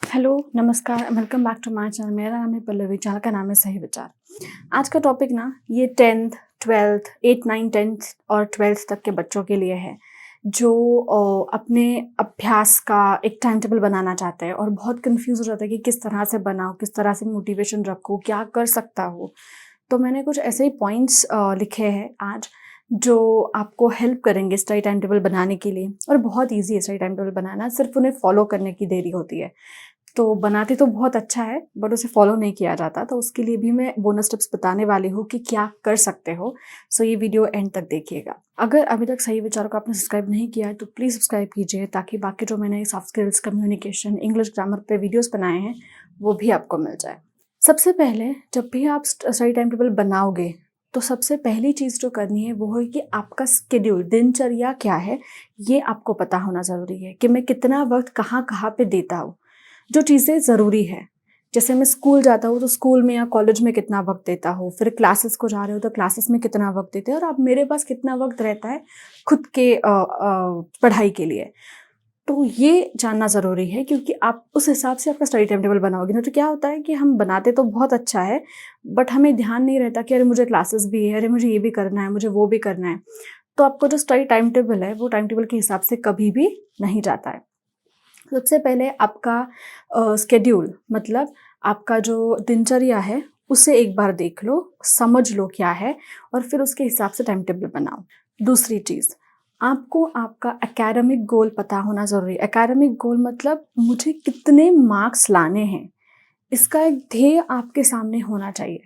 Hello, नमस्कार, welcome back to my channel. मेरा नाम है पल्लवी, चैनल का नाम है सही विचार। आज का टॉपिक ना ये 10th, 12th, 8, 9, 10th और 12th तक के बच्चों के लिए है, जो अपने अभ्यास का एक टाइम टेबल बनाना चाहते हैं और बहुत कन्फ्यूज़ हो जाता है कि किस तरह से बनाऊँ, किस तरह से मोटिवेशन रखूँ, क्या कर सकता हूँ। तो मैंने कुछ ऐसे ही पॉइंट्स लिखे हैं आज, जो आपको हेल्प करेंगे स्टडी टाइम टेबल बनाने के लिए। और बहुत ईज़ी है स्टडी टाइम टेबल बनाना, सिर्फ़ उन्हें फ़ॉलो करने की देरी होती है। तो बनाते तो बहुत अच्छा है, बट उसे फ़ॉलो नहीं किया जाता, तो उसके लिए भी मैं बोनस टिप्स बताने वाली हूँ कि क्या कर सकते हो। सो ये वीडियो एंड तक देखिएगा। अगर अभी तक सही विचारों को आपने सब्सक्राइब नहीं किया है तो प्लीज़ सब्सक्राइब कीजिए, ताकि बाकी जो मैंने soft skills, communication, English grammar पे वीडियोज़ बनाए हैं वो भी आपको मिल जाए। सबसे पहले जब भी आप स्टडी टाइम टेबल बनाओगे तो सबसे पहली चीज़ जो करनी है वो है कि आपका शेड्यूल, दिनचर्या क्या है, ये आपको पता होना ज़रूरी है कि मैं कितना वक़्त कहाँ-कहाँ पे देता हूँ। जो चीज़ें ज़रूरी है, जैसे मैं स्कूल जाता हूँ तो स्कूल में या कॉलेज में कितना वक़्त देता हूँ, फिर क्लासेस को जा रहे हो तो क्लासेस में कितना वक़्त देते हो और अब मेरे पास कितना वक़्त रहता है खुद के पढ़ाई के लिए। तो ये जानना ज़रूरी है, क्योंकि आप उस हिसाब से आपका स्टडी टाइम टेबल बनाओगे ना, तो क्या होता है कि हम बनाते तो बहुत अच्छा है, बट हमें ध्यान नहीं रहता कि अरे मुझे क्लासेस भी है, अरे मुझे ये भी करना है, मुझे वो भी करना है। तो आपको जो स्टडी टाइम टेबल है वो टाइम टेबल के हिसाब से कभी भी नहीं जाता है। सबसे पहले आपका शेड्यूल, मतलब आपका जो दिनचर्या है उसे एक बार देख लो, समझ लो क्या है, और फिर उसके हिसाब से टाइम टेबल बनाओ। दूसरी चीज़, आपको आपका एकेडमिक गोल पता होना ज़रूरी है। एकेडमिक गोल मतलब मुझे कितने मार्क्स लाने हैं, इसका एक ध्येय आपके सामने होना चाहिए,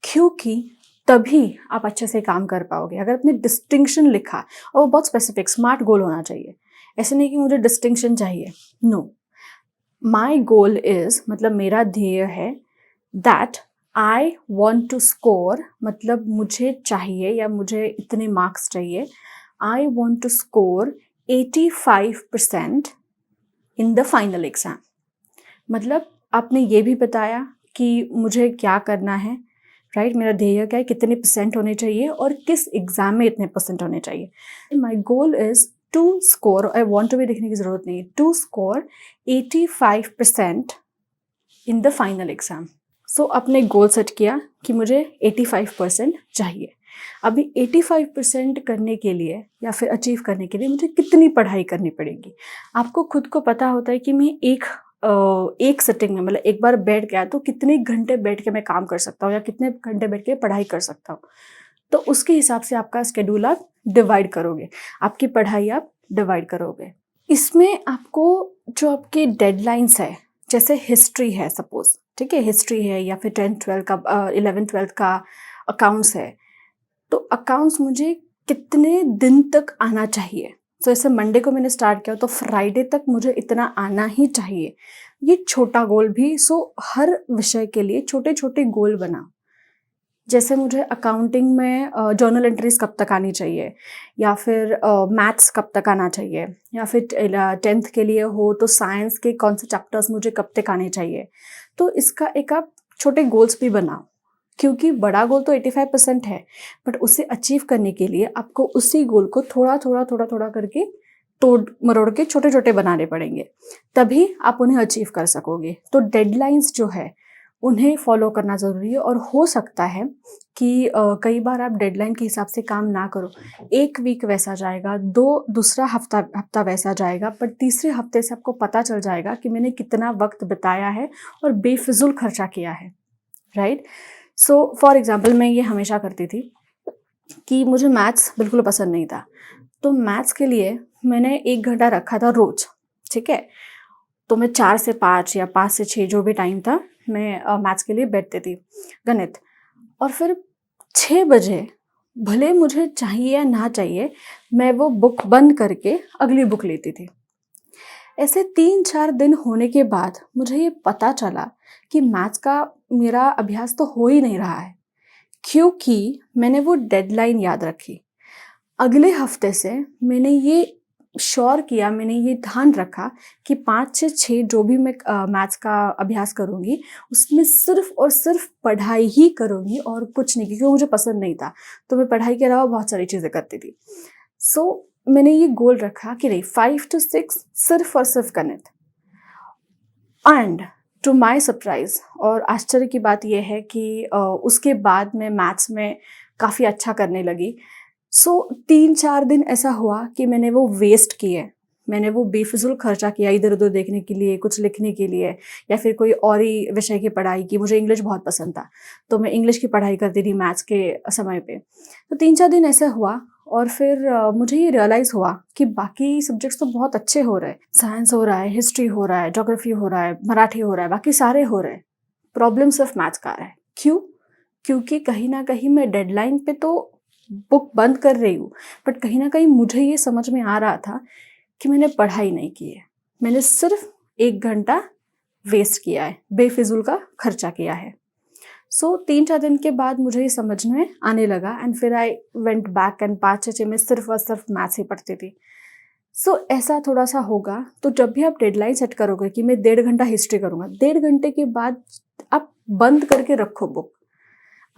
क्योंकि तभी आप अच्छे से काम कर पाओगे। अगर आपने डिस्टिंक्शन लिखा और वो बहुत स्पेसिफिक स्मार्ट गोल होना चाहिए, ऐसे नहीं कि मुझे डिस्टिंक्शन चाहिए। नो, माई गोल इज़ मतलब मेरा ध्येय है that I want to score, मतलब मुझे चाहिए या मुझे इतने मार्क्स चाहिए। I want to score 85% in the final exam. मतलब आपने ये भी बताया कि मुझे क्या करना है, राइट? मेरा ध्येय क्या है, कितने परसेंट होने चाहिए और किस एग्ज़ाम में इतने परसेंट होने चाहिए। My goal is to score, I want to भी लिखने की ज़रूरत नहीं है, to score 85% in the final exam. So आपने गोल सेट किया कि मुझे 85% चाहिए। अभी 85% करने के लिए या फिर अचीव करने के लिए मुझे कितनी पढ़ाई करनी पड़ेगी? आपको खुद को पता होता है कि मैं एक सिटिंग में, मतलब एक बार बैठ गया तो कितने घंटे बैठ के मैं काम कर सकता हूँ या कितने घंटे बैठ के पढ़ाई कर सकता हूँ। तो उसके हिसाब से आपका शेड्यूल आप डिवाइड करोगे, आपकी पढ़ाई आप डिवाइड करोगे। इसमें आपको जो आपके डेडलाइन्स है, जैसे हिस्ट्री है सपोज़, ठीक है? हिस्ट्री है या फिर 10th-12 का 11th-12th का अकाउंट्स है, तो अकाउंट्स मुझे कितने दिन तक आना चाहिए। सो जैसे मंडे को मैंने स्टार्ट किया तो फ्राइडे तक मुझे इतना आना ही चाहिए। ये छोटा गोल भी, सो हर विषय के लिए छोटे-छोटे गोल बनाओ। जैसे मुझे अकाउंटिंग में जर्नल एंट्रीज़ कब तक आनी चाहिए, या फिर मैथ्स कब तक आना चाहिए, या फिर 10th के लिए हो तो साइंस के कौन से चैप्टर्स मुझे कब तक आने चाहिए। तो इसका एक आप छोटे गोल्स भी बनाओ, क्योंकि बड़ा गोल तो 85% है, बट उसे अचीव करने के लिए आपको उसी गोल को थोड़ा-थोड़ा करके तोड़-मरोड़ के छोटे-छोटे बनाने पड़ेंगे, तभी आप उन्हें अचीव कर सकोगे। तो डेडलाइन्स जो है उन्हें फ़ॉलो करना ज़रूरी है, और हो सकता है कि कई बार आप डेडलाइन के हिसाब से काम ना करो। 1 वीक वैसा जाएगा, दूसरा हफ़्ता वैसा जाएगा, पर तीसरे हफ़्ते से आपको पता चल जाएगा कि मैंने कितना वक़्त बिताया है और बेफ़िज़ूल खर्चा किया है, राइट? सो फॉर एग्ज़ाम्पल मैं ये हमेशा करती थी कि मुझे मैथ्स बिल्कुल पसंद नहीं था। तो मैथ्स के लिए मैंने 1 घंटा रखा था रोज़, ठीक है? तो मैं 4 से 5 या 5 से 6 जो भी टाइम था, मैं मैथ्स के लिए बैठती थी, गणित। और फिर 6 बजे भले मुझे चाहिए या ना चाहिए, मैं वो बुक बंद करके अगली बुक लेती थी। ऐसे 3-4 दिन होने के बाद मुझे ये पता चला कि मैथ्स का मेरा अभ्यास तो हो ही नहीं रहा है, क्योंकि मैंने वो डेडलाइन याद रखी। अगले हफ्ते से मैंने ये श्योर किया, मैंने ये ध्यान रखा कि 5 से 6 जो भी मैं मैथ्स का अभ्यास करूँगी, उसमें सिर्फ़ और सिर्फ़ पढ़ाई ही करूँगी और कुछ नहीं, क्योंकि वो मुझे पसंद नहीं था। तो मैं पढ़ाई के अलावा बहुत सारी चीज़ें करती थी। मैंने ये गोल रखा कि नहीं, 5 to 6 सिर्फ़ और सिर्फ़ गणित। एंड टू माय सरप्राइज़ और आश्चर्य की बात ये है कि उसके बाद मैं मैथ्स में काफ़ी अच्छा करने लगी। सो 3-4 दिन ऐसा हुआ कि मैंने वो वेस्ट किए। मैंने वो बेफ़िज़ूल खर्चा किया इधर-उधर देखने के लिए, कुछ लिखने के लिए या फिर कोई और ही विषय की पढ़ाई की। मुझे इंग्लिश बहुत पसंद था, तो मैं इंग्लिश की पढ़ाई करती थी मैथ्स के समय पे। तो 3-4 दिन ऐसा हुआ और फिर मुझे ये रियलाइज़ हुआ कि बाकी सब्जेक्ट्स तो बहुत अच्छे हो रहे हैं। साइंस हो रहा है, हिस्ट्री हो रहा है, ज्योग्राफ़ी हो रहा है, मराठी हो रहा है, बाकी सारे हो रहे हैं। प्रॉब्लम सिर्फ़ मैथ्स का आ रहा है। क्यों? क्योंकि कहीं न कहीं मैं डेडलाइन पे तो बुक बंद कर रही हूँ, बट कहीं न कहीं मुझे ये समझ में आ रहा था कि मैंने पढ़ाई नहीं की है। मैंने सिर्फ़ 1 घंटा वेस्ट किया है, बेफ़िज़ूल का खर्चा किया है। सो 3-4 दिन के बाद मुझे ये समझ में आने लगा एंड फिर आई वेंट बैक एंड 5-6 में सिर्फ़ और सिर्फ़ मैथ्स ही पढ़ती थी। सो ऐसा थोड़ा-सा होगा, तो जब भी आप डेडलाइन सेट करोगे कि मैं 1.5 घंटा हिस्ट्री करूँगा, 1.5 घंटे के बाद आप बंद करके रखो बुक।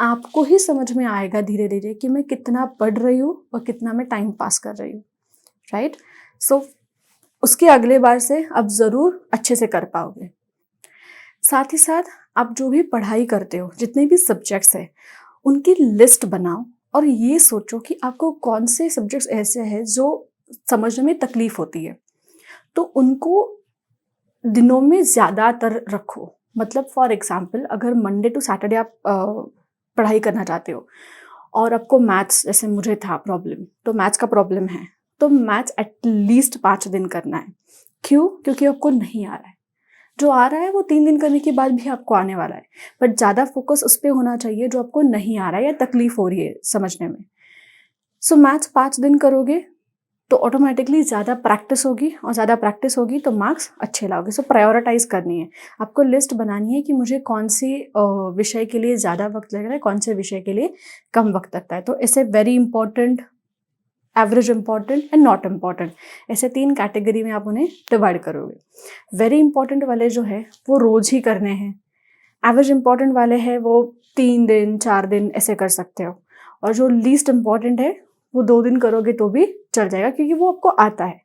आपको ही समझ में आएगा धीरे-धीरे कि मैं कितना पढ़ रही हूँ और कितना मैं टाइम पास कर रही हूँ, राइट? सो उसके अगले बार से आप ज़रूर अच्छे से कर पाओगे। साथ ही साथ आप जो भी पढ़ाई करते हो, जितने भी सब्जेक्ट्स हैं, उनकी लिस्ट बनाओ और ये सोचो कि आपको कौन से सब्जेक्ट्स ऐसे हैं जो समझने में तकलीफ़ होती है। तो उनको दिनों में ज़्यादातर रखो। मतलब फॉर एग्ज़ाम्पल अगर मंडे टू सैटरडे आप पढ़ाई करना चाहते हो और आपको मैथ्स जैसे मुझे था प्रॉब्लम, तो मैथ्स का प्रॉब्लम है, तो मैथ्स एटलीस्ट 5 दिन करना है। क्यों? क्योंकि आपको नहीं आ रहा है। जो आ रहा है वो 3 दिन करने के बाद भी आपको आने वाला है। बट ज़्यादा फ़ोकस उस पे होना चाहिए जो आपको नहीं आ रहा है या तकलीफ़ हो रही है समझने में। सो मैथ्स 5 दिन करोगे तो ऑटोमेटिकली ज़्यादा प्रैक्टिस होगी और ज़्यादा प्रैक्टिस होगी तो मार्क्स अच्छे लाओगे। सो प्रायोरिटाइज़ करनी है। आपको लिस्ट बनानी है कि मुझे कौन-सी विषय के लिए ज़्यादा वक़्त लग रहा है, कौन से विषय के लिए कम वक़्त लगता है। तो ऐसे very important, average important and not important, ऐसे 3 कैटेगरी में आप उन्हें डिवाइड करोगे। वेरी इम्पोर्टेंट वाले जो है वो रोज़ ही करने हैं। एवरेज इम्पोर्टेंट वाले हैं वो 3 दिन, 4 दिन ऐसे कर सकते हो और जो लीस्ट इम्पोर्टेंट है वो 2 दिन करोगे तो भी चल जाएगा क्योंकि वो आपको आता है।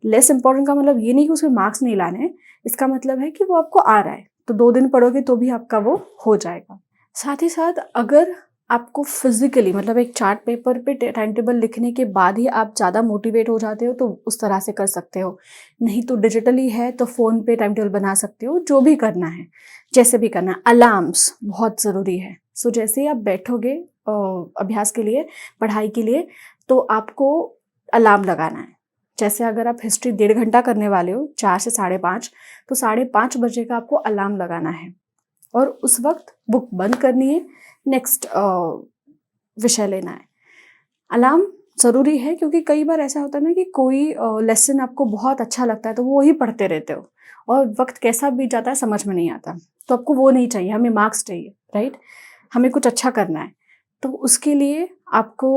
लेस इम्पोर्टेंट का मतलब ये नहीं कि उसमें मार्क्स नहीं लाने हैं, इसका मतलब है कि वो आपको आ रहा है, तो 2 दिन पढ़ोगे तो भी आपका वो हो जाएगा। साथ ही साथ अगर आपको फिज़िकली मतलब एक चार्ट पेपर पे टाइम टेबल लिखने के बाद ही आप ज़्यादा मोटिवेट हो जाते हो तो उस तरह से कर सकते हो। नहीं तो डिजिटली है तो फ़ोन पे टाइम टेबल बना सकते हो, जो भी करना है, जैसे भी करना है। अलार्म्स बहुत ज़रूरी है। सो जैसे ही आप बैठोगे अभ्यास के लिए, पढ़ाई के लिए, तो आपको अलार्म लगाना है। जैसे अगर आप हिस्ट्री 1.5 घंटा करने वाले हो 4 से 5:30, तो 5:30 बजे का आपको अलार्म लगाना है और उस वक़्त बुक बंद करनी है, नेक्स्ट विषय लेना है। अलार्म ज़रूरी है क्योंकि कई बार ऐसा होता है ना कि कोई लेसन आपको बहुत अच्छा लगता है तो वो ही पढ़ते रहते हो और वक़्त कैसा बीत जाता है समझ में नहीं आता। तो आपको वो नहीं चाहिए, हमें मार्क्स चाहिए, राइट? हमें कुछ अच्छा करना है। तो उसके लिए आपको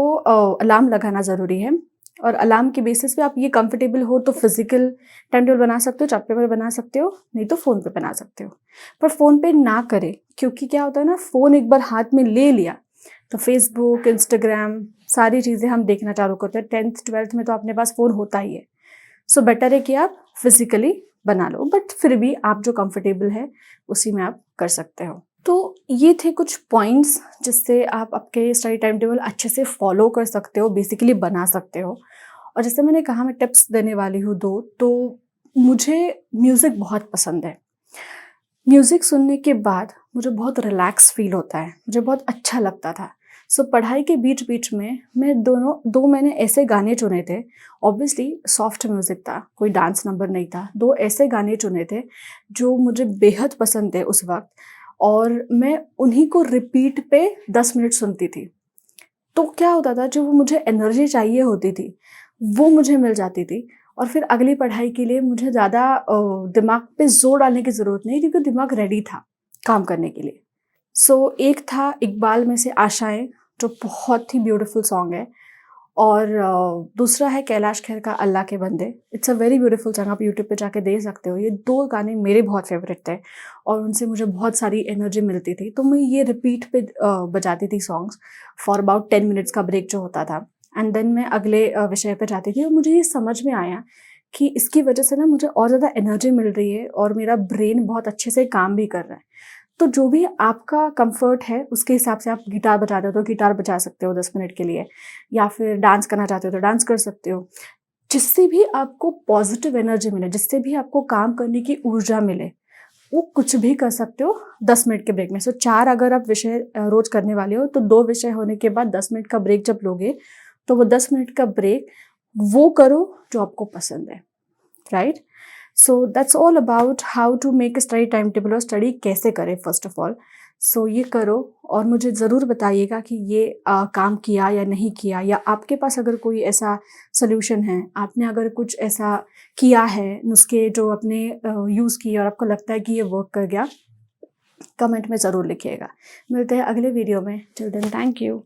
अलार्म लगाना ज़रूरी है और अलार्म के बेसिस पे आप ये कंफर्टेबल हो तो फिज़िकल टाइम टेबल बना सकते हो, चार्ट पेपर बना सकते हो, नहीं तो फ़ोन पे बना सकते हो। पर फ़ोन पे ना करें क्योंकि क्या होता है ना, फ़ोन एक बार हाथ में ले लिया तो फ़ेसबुक, इंस्टाग्राम सारी चीज़ें हम देखना चालू करते हैं। 10th-12th में तो अपने पास फ़ोन होता ही है। सो बेटर है कि आप फिज़िकली बना लो, बट फिर भी आप जो कंफर्टेबल है उसी में आप कर सकते हो। तो ये थे कुछ पॉइंट्स जिससे आप आपके स्टडी टाइम टेबल अच्छे से फॉलो कर सकते हो, बेसिकली बना सकते हो। और जैसे मैंने कहा मैं टिप्स देने वाली हूँ 2, तो मुझे म्यूज़िक बहुत पसंद है। म्यूज़िक सुनने के बाद मुझे बहुत रिलैक्स फ़ील होता है, मुझे बहुत अच्छा लगता था। सो पढ़ाई के बीच-बीच में मैं 2 मैंने ऐसे गाने चुने थे, ऑब्वियसली सॉफ्ट म्यूज़िक था, कोई डांस नंबर नहीं था। 2 ऐसे गाने चुने थे जो मुझे बेहद पसंद थे उस वक़्त और मैं उन्हीं को रिपीट पे 10 मिनट सुनती थी। तो क्या होता था, जो वो मुझे एनर्जी चाहिए होती थी, वो मुझे मिल जाती थी और फिर अगली पढ़ाई के लिए मुझे ज़्यादा दिमाग पे ज़ोर डालने की ज़रूरत नहीं क्योंकि दिमाग रेडी था काम करने के लिए। सो एक था इकबाल में से आशाएँ, जो बहुत ही ब्यूटीफुल सॉन्ग है और दूसरा है कैलाश खेर का अल्लाह के बंदे। It's a very beautiful song, आप यूट्यूब पे जाके देख सकते हो। ये 2 गाने मेरे बहुत फ़ेवरेट थे और उनसे मुझे बहुत सारी एनर्जी मिलती थी। तो मैं ये रिपीट पे बजाती थी सॉन्ग्स फॉर अबाउट 10 मिनट्स का ब्रेक जो होता था एंड देन मैं अगले विषय पे जाती थी और मुझे ये समझ में आया कि इसकी वजह से ना मुझे और ज़्यादा एनर्जी मिल रही है और मेरा ब्रेन बहुत अच्छे से काम भी कर रहा है। तो जो भी आपका कंफर्ट है उसके हिसाब से आप गिटार बजाते हो तो गिटार बजा सकते हो 10 मिनट के लिए, या फिर डांस करना चाहते हो तो डांस कर सकते हो। जिससे भी आपको पॉजिटिव एनर्जी मिले, जिससे भी आपको काम करने की ऊर्जा मिले, वो कुछ भी कर सकते हो 10 मिनट के ब्रेक में। सो 4 अगर आप विषय रोज़ करने वाले हो तो 2 विषय होने के बाद 10 मिनट का ब्रेक जब लोगे, तो वो 10 मिनट का ब्रेक वो करो जो आपको पसंद है, right? So that's all about how to make a study time table, और स्टडी कैसे करें फर्स्ट ऑफ ऑल। सो ये करो और मुझे ज़रूर बताइएगा कि ये काम किया या नहीं किया, या आपके पास अगर कोई ऐसा सॉल्यूशन है, आपने अगर कुछ ऐसा किया है नुस्खे जो आपने यूज़ किए और आपको लगता है कि ये वर्क कर गया, कमेंट में ज़रूर लिखिएगा। मिलते हैं अगले वीडियो में। Till then thank you.